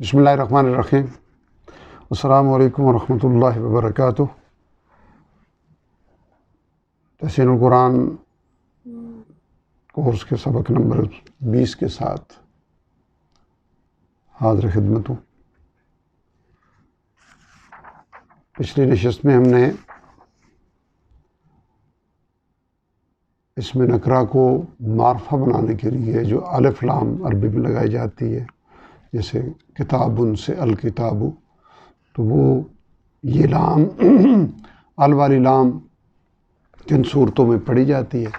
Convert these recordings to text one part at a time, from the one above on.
بسم اللہ الرحمن الرحیم۔ السلام علیکم ورحمۃ اللہ وبرکاتہ۔ تحسین القرآن کورس کے سبق نمبر 20 کے ساتھ حاضر خدمت ہوں۔ پچھلی نشست میں ہم نے اسم نکرہ کو معرفہ بنانے کے لیے جو الف لام عربی میں لگائی جاتی ہے، جیسے کتابن سے الکتاب، تو وہ یہ لام ال والی لام کن صورتوں میں پڑھی جاتی ہے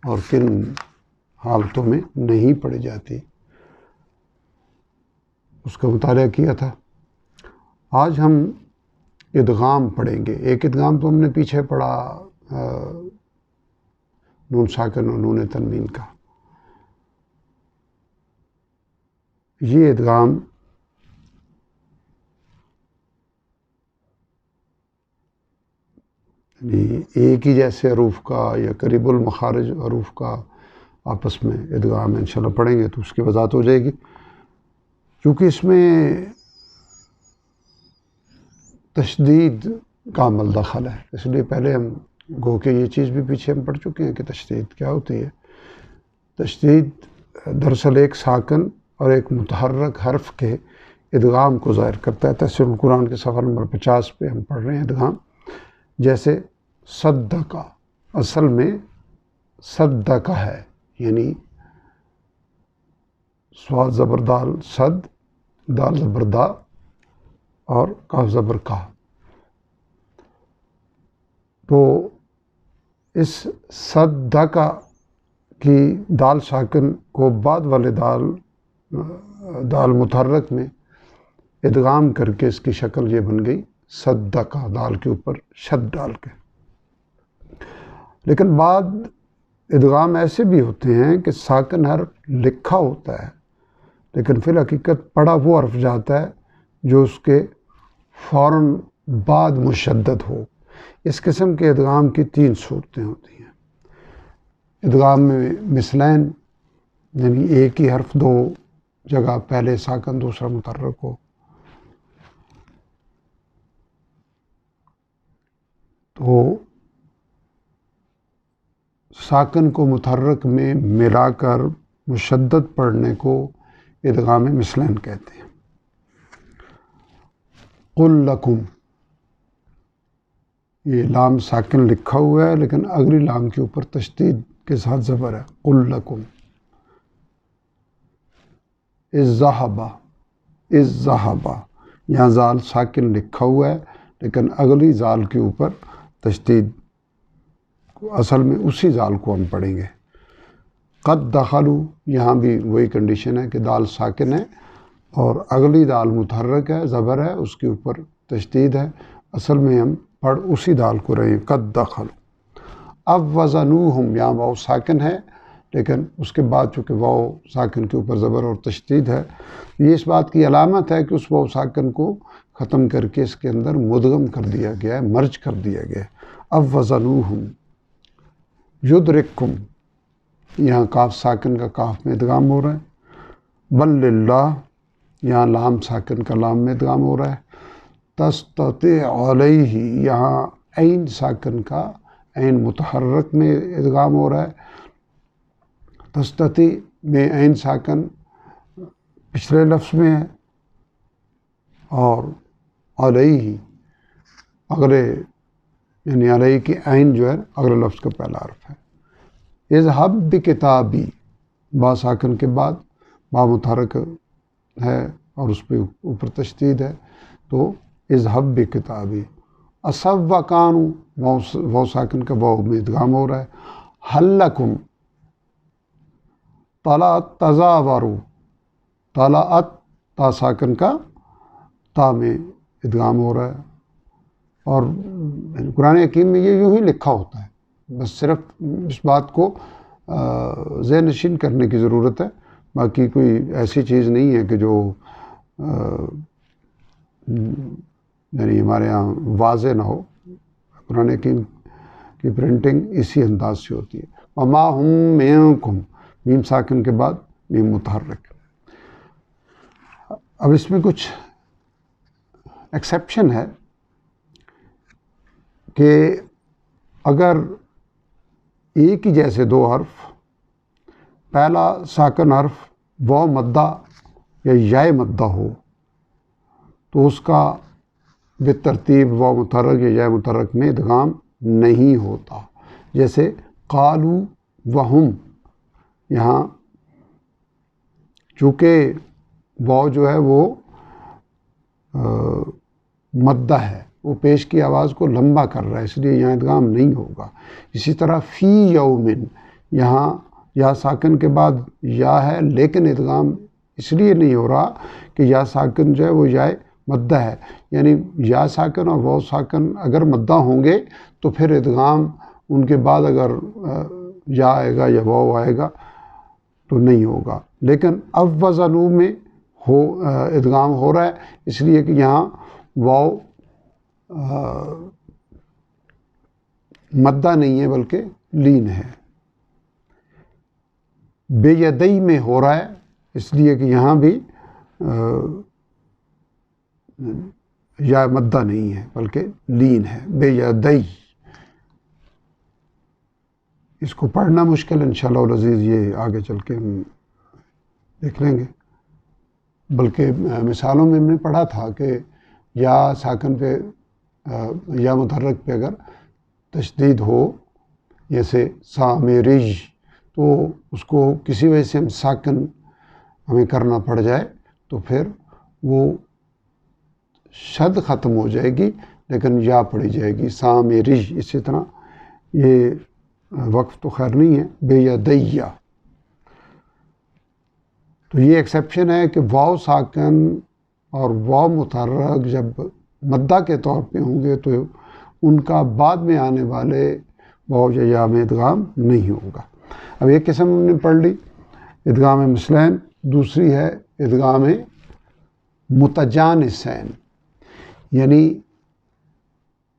اور کن حالتوں میں نہیں پڑھی جاتی، اس کا مطالعہ کیا تھا۔ آج ہم ادغام پڑھیں گے۔ ایک ادغام تو ہم نے پیچھے پڑھا نون ساکن اور نون تنوین کا۔ یہ ادغام ایک ہی جیسے حروف کا یا قریب المخارج حروف کا آپس میں ادغام انشاءاللہ پڑھیں گے تو اس کی وضاحت ہو جائے گی، کیونکہ اس میں تشدید کا عمل دخل ہے، اس لیے پہلے ہم گو کہ یہ چیز بھی پیچھے ہم پڑھ چکے ہیں کہ تشدید کیا ہوتی ہے۔ تشدید دراصل ایک ساکن اور ایک متحرک حرف کے ادغام کو ظاہر کرتا ہے۔ تحسین القرآن کے صفحہ نمبر 50 پہ ہم پڑھ رہے ہیں ادغام۔ جیسے صدقہ، اصل میں صدقہ ہے، یعنی صاد زبر دال صد، دال زبر دا اور کاف زبر کا۔ تو اس صدقہ کی دال ساکن کو بعد والے دال متحرک میں ادغام کر کے اس کی شکل یہ بن گئی صدقہ، دال کے اوپر شد ڈال کے۔ لیکن بعد ادغام ایسے بھی ہوتے ہیں کہ ساکن حرف لکھا ہوتا ہے لیکن فی الحقیقت پڑھا وہ حرف جاتا ہے جو اس کے فوراً بعد مشدد ہو۔ اس قسم کے ادغام کی 3 صورتیں ہوتی ہیں۔ ادغام میں مثلین، یعنی ایک ہی حرف 2 جگہ پہلے ساکن دوسرا متحرک ہو۔ تو ساکن کو متحرک میں ملا کر مشدد پڑھنے کو ادغام مثلین کہتے ہیں۔ قل لکم، یہ لام ساکن لکھا ہوا ہے لیکن اگلی لام کے اوپر تشدید کے ساتھ زبر ہے، قل لکم۔ الذہب، الذہب، یہاں زال ساکن لکھا ہوا ہے لیکن اگلی زال کے اوپر تشدید، اصل میں اسی زال کو ہم پڑھیں گے۔ قد دخلوا، یہاں بھی وہی کنڈیشن ہے کہ دال ساکن ہے اور اگلی دال متحرک ہے، زبر ہے، اس کے اوپر تشدید ہے، اصل میں ہم پڑھ اسی دال کو رہے ہیں، قد دخلوا۔ اب وزنوہم، یہاں واو ساکن ہے لیکن اس کے بعد چونکہ واو ساکن کے اوپر زبر اور تشدید ہے، یہ اس بات کی علامت ہے کہ اس واو ساکن کو ختم کر کے اس کے اندر مدغم کر دیا گیا ہے، مرج کر دیا گیا ہے۔ اب وزنوہم یدرککم، یہاں کاف ساکن کا کاف میں ادغام ہو رہا ہے۔ بل للہ، یہاں لام ساکن کا لام میں ادغام ہو رہا ہے۔ تستطیع علیہ، یہاں عین ساکن کا عین متحرک میں ادغام ہو رہا ہے۔ تستطیع میں عین ساکن پچھلے لفظ میں ہے اور علیہ اگلے، یعنی علیہ کی عین جو ہے اگلے لفظ کا پہلا حرف ہے۔ اذهب بکتابی، با ساکن کے بعد با متحرک ہے اور اس پہ اوپر تشدید ہے، تو اذهب بکتابی۔ اصوکانو، واو ساکن کا واو میں ادغام ہو رہا ہے۔ حل لکم، طلعت تزاوروا، طلعت تا ساکن کا تا میں ادغام ہو رہا ہے۔ اور قرآن حکیم میں یہ یوں ہی لکھا ہوتا ہے، بس صرف اس بات کو ذہن نشین کرنے کی ضرورت ہے، باقی کوئی ایسی چیز نہیں ہے کہ جو یعنی ہمارے ہاں واضح نہ ہو۔ قرآن حکیم کی پرنٹنگ اسی انداز سے ہوتی ہے۔ وما ہم منکم، میم ساکن کے بعد میم متحرک۔ اب اس میں کچھ ایکسیپشن ہے کہ اگر ایک ہی جیسے دو حرف، پہلا ساکن حرف واو مدہ یا یائے مدہ ہو تو اس کا بالترتیب واو متحرک یا یائے متحرک میں ادغام نہیں ہوتا. جیسے قالو وہم، یہاں چونکہ واو جو ہے وہ مدہ ہے، وہ پیش کی آواز کو لمبا کر رہا ہے، اس لیے یہاں ادغام نہیں ہوگا. اسی طرح فی یومن، یہاں یا ساکن کے بعد یا ہے لیکن ادغام اس لیے نہیں ہو رہا کہ یا ساکن جو ہے وہ یا مدہ ہے، یعنی یا ساکن اور واو ساکن اگر مدہ ہوں گے تو پھر ادغام ان کے بعد اگر یا آئے گا یا واو آئے گا تو نہیں ہوگا. لیکن اب وزنو میں ادغام ہو رہا ہے، اس لیے کہ یہاں واو مدہ نہیں ہے بلکہ لین ہے. بے یدئی میں ہو رہا ہے، اس لیے کہ یہاں بھی یا مدہ نہیں ہے بلکہ لین ہے. بے یدئی، اس کو پڑھنا مشکل انشاءاللہ العزیز، یہ آگے چل کے ہم دیکھ لیں گے. بلکہ مثالوں میں ہم نے پڑھا تھا کہ یا ساکن پہ یا متحرک پہ اگر تشدید ہو، جیسے سامرج، تو اس کو کسی وجہ سے ہم ساکن ہمیں کرنا پڑ جائے تو پھر وہ شد ختم ہو جائے گی لیکن یا پڑھی جائے گی سامرج. اسی طرح یہ وقف تو خیر نہیں ہے. بے یدیہ، تو یہ ایکسیپشن ہے کہ واو ساکن اور واو متحرک جب مدہ کے طور پہ ہوں گے تو ان کا بعد میں آنے والے واو یا یا میں ادغام نہیں ہوگا. اب ایک قسم ہم نے پڑھ لی ادغام مثلین، دوسری ہے ادغام متجانسین، یعنی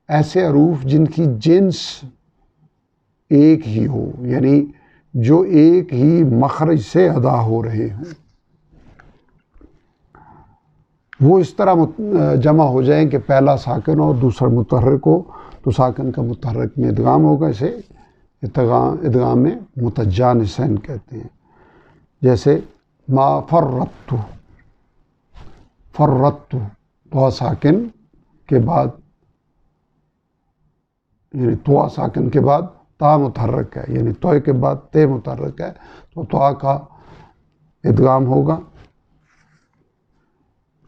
ایسے حروف جن کی جنس ایک ہی ہو، یعنی جو ایک ہی مخرج سے ادا ہو رہے ہوں، وہ اس طرح جمع ہو جائیں کہ پہلا ساکن اور دوسرا متحرک ہو تو ساکن کا متحرک میں ادغام ہوگا. اسے ادغام میں متجانسین کہتے ہیں. جیسے ما فرطت، فرطت تو ساکن کے بعد، یعنی تو ساکن کے بعد تا متحرک ہے، یعنی تو کے بعد تے متحرک ہے تو تو کا ادغام ہوگا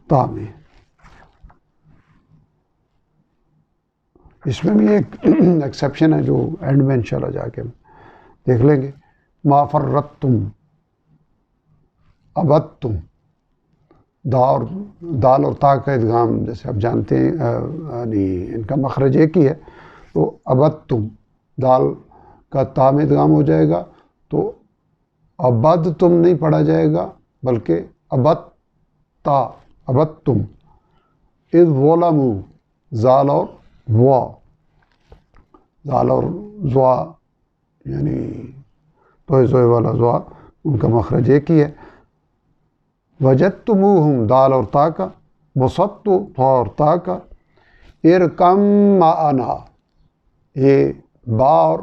تا میں. اس میں بھی ایک ایکسیپشن ہے جو اینڈ میں انشاءاللہ جا کے دیکھ لیں گے. ما فرطتم، ابدتم، دال اور تا کا ادغام جیسے آپ جانتے ہیں یعنی ان کا مخرج ایک ہی ہے، تو ابدتم دال کا تا میں ادغام ہو جائے گا تو ابدتم نہیں پڑھا جائے گا بلکہ ابدتا، ابدتم. اذ ظلموا، زال اور وا، زال اور زوا یعنی تو زوئے والا زوا، ان کا مخرج ایک ہی ہے. وجدتموہم دال اور تا کا، بسطت تا اور تا کا. ارکم معنا، یہ با اور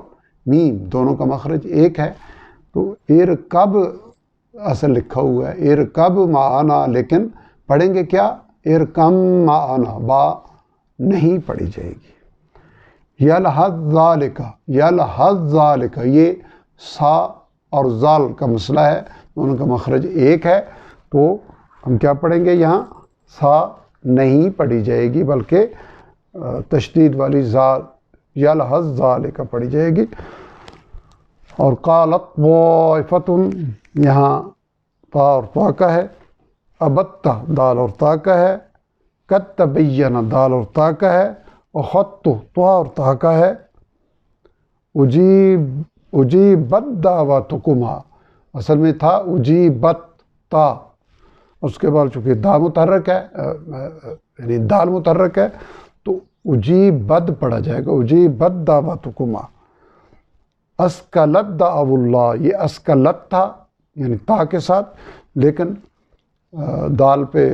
میم دونوں کا مخرج ایک ہے تو ارکب اصل لکھا ہوا ہے ارکب معنا، لیکن پڑھیں گے کیا؟ ارکم معنا، با نہیں پڑھی جائے گی. یلحظ ذالک، یلحظ ذالک، یہ سا اور زال کا مسئلہ ہے، دونوں کا مخرج ایک ہے تو ہم کیا پڑھیں گے؟ یہاں سا نہیں پڑھی جائے گی بلکہ تشدید والی زال یلحظ ذالک پڑھی جائے گی. اور قالت طائفۃ، یہاں تا اور تا کا ہے. ابتا دال اور تا کا ہے. قد تبین دال اور تا کا ہے. اخذت تا اور تا کا ہے. اجیبت دعوتکما، اصل میں تھا اجیبت تا، اس کے بعد چونکہ دا متحرک ہے یعنی دال متحرک ہے تو اجیبت پڑھا جائے گا. اجیبت دعوتکما. اسکلت دعو اللہ، یہ اسکلت تھا یعنی تا کے ساتھ، لیکن دال پہ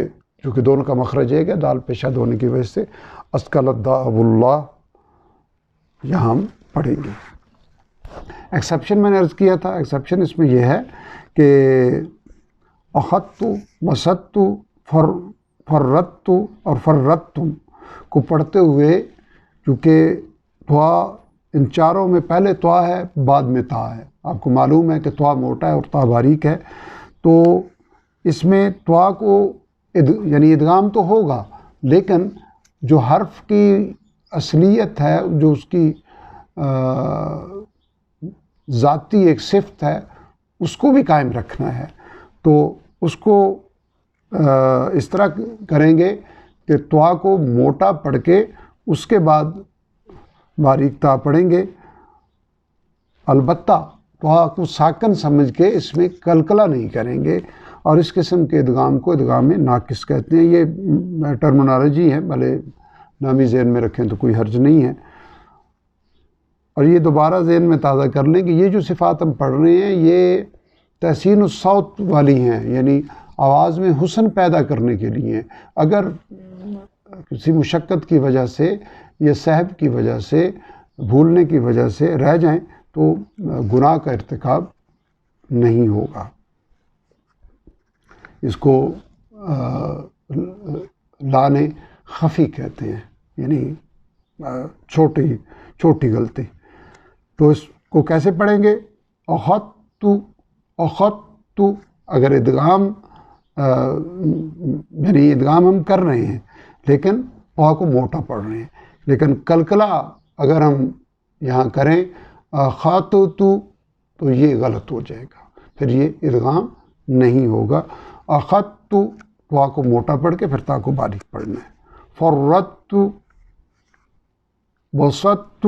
چونکہ دونوں کا مخرج ایک ہے، دال پہ شد ہونے کی وجہ سے اسکلت اللہ یہاں ہم پڑھیں گے۔ ایکسیپشن میں نے عرض کیا تھا، ایکسیپشن اس میں یہ ہے کہ اخذت، مسدت، فرت اور فرتم کو پڑھتے ہوئے، چونکہ توا ان چاروں میں پہلے توا ہے بعد میں تا ہے، آپ کو معلوم ہے کہ توا موٹا ہے اور تا باریک ہے، تو اس میں توا کو یعنی ادغام تو ہوگا، لیکن جو حرف کی اصلیت ہے، جو اس کی ذاتی ایک صفت ہے، اس کو بھی قائم رکھنا ہے، تو اس کو اس طرح کریں گے کہ توا کو موٹا پڑھ کے اس کے بعد باریک تا پڑھیں گے، البتہ توا کو ساکن سمجھ کے اس میں کلکلہ نہیں کریں گے، اور اس قسم کے ادغام کو ادغام ناقص کہتے ہیں۔ یہ ٹرمنالوجی ہے، بھلے نامی ذہن میں رکھیں تو کوئی حرج نہیں ہے، اور یہ دوبارہ ذہن میں تازہ کر لیں کہ یہ جو صفات ہم پڑھ رہے ہیں یہ تحسین الصوت والی ہیں، یعنی آواز میں حسن پیدا کرنے کے لیے۔ اگر کسی مشقت کی وجہ سے یا صحب کی وجہ سے، بھولنے کی وجہ سے رہ جائیں تو گناہ کا ارتکاب نہیں ہوگا۔ اس کو لانے خفی کہتے ہیں، یعنی چھوٹی غلطی۔ تو اس کو کیسے پڑھیں گے؟ اخذت، اگر ادغام یعنی ادغام ہم کر رہے ہیں لیکن پا کو موٹا پڑھ رہے ہیں، لیکن کلکلہ اگر ہم یہاں کریں اخذت تو یہ غلط ہو جائے گا، پھر یہ ادغام نہیں ہوگا۔ اخذت پا کو موٹا پڑھ کے پھر تا کو باریک پڑھنا ہے۔ فرت، بسطت،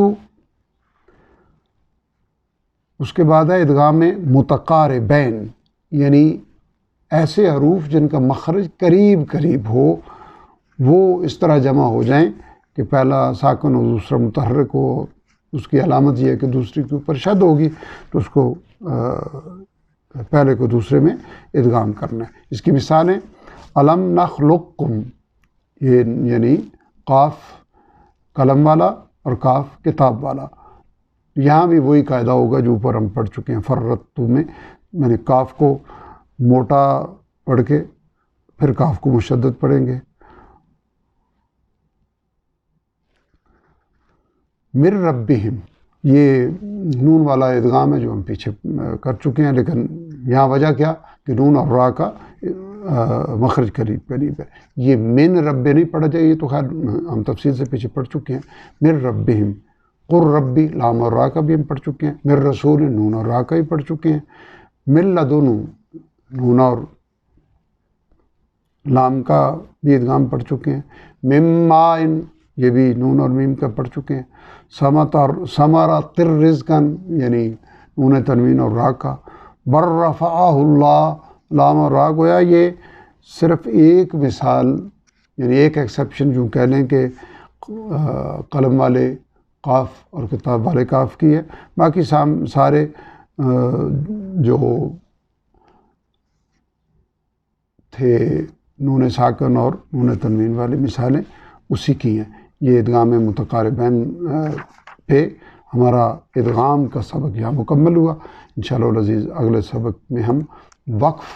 اس کے بعد ہے ادغام متقاربین، یعنی ایسے حروف جن کا مخرج قریب ہو، وہ اس طرح جمع ہو جائیں کہ پہلا ساکن اور دوسرا متحرک ہو۔ اس کی علامت یہ ہے کہ دوسری کے اوپر شد ہوگی تو اس کو پہلے کو دوسرے میں ادغام کرنا ہے۔ اس کی مثالیں الم نخلقکم، یہ یعنی قاف قلم والا اور کاف کتاب والا، یہاں بھی وہی قاعدہ ہوگا جو اوپر ہم پڑھ چکے ہیں۔ فرتو میں نے کاف کو موٹا پڑھ کے پھر کاف کو مشدد پڑھیں گے۔ من ربہم، یہ نون والا ادغام ہے جو ہم پیچھے کر چکے ہیں، لیکن یہاں وجہ کیا کہ نون اور را کا مخرج قریب ہے۔ یہ من رب نہیں پڑھا جائے، یہ تو خیر ہم تفصیل سے پیچھے پڑھ چکے ہیں۔ من ربہم، قر ربی لام اور را کا بھی ہم پڑھ چکے ہیں۔ من رسول نون اور را کا بھی پڑھ چکے ہیں۔ من لدن نون اور لام کا بھی ادغام پڑھ چکے ہیں۔ مما، یہ بھی نون اور میم کا پڑھ چکے ہیں۔ ثمرات رزقاً، یعنی نون تنوین اور را کا۔ بر رفعہ اللہ، لام اور را، گویا یہ صرف ایک مثال، یعنی ایک ایکسیپشن جو کہہ لیں کہ قلم والے قاف اور کتاب والے کاف کی ہے، باقی سارے جو تھے نون ساکن اور نون تنوین والی مثالیں اسی کی ہیں۔ یہ ادغام متقاربین پہ ہمارا ادغام کا سبق یہاں مکمل ہوا۔ انشاءاللہ العزیز اگلے سبق میں ہم وقف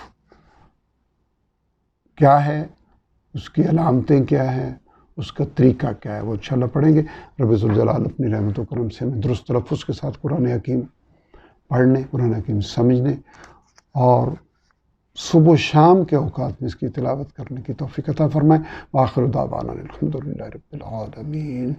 کیا ہے، اس کی علامتیں کیا ہیں، اس کا طریقہ کیا ہے، وہ انشاءاللہ پڑھیں گے۔ رب ذوالجلال اپنی رحمت و کرم سے ہمیں درست تلفظ کے ساتھ قرآن حکیم پڑھنے، قرآن حکیم سمجھنے اور صبح و شام کے اوقات میں اس کی تلاوت کرنے کی توفیق عطا فرمائے۔ وآخر دعوانا الحمدللہ رب العالمین۔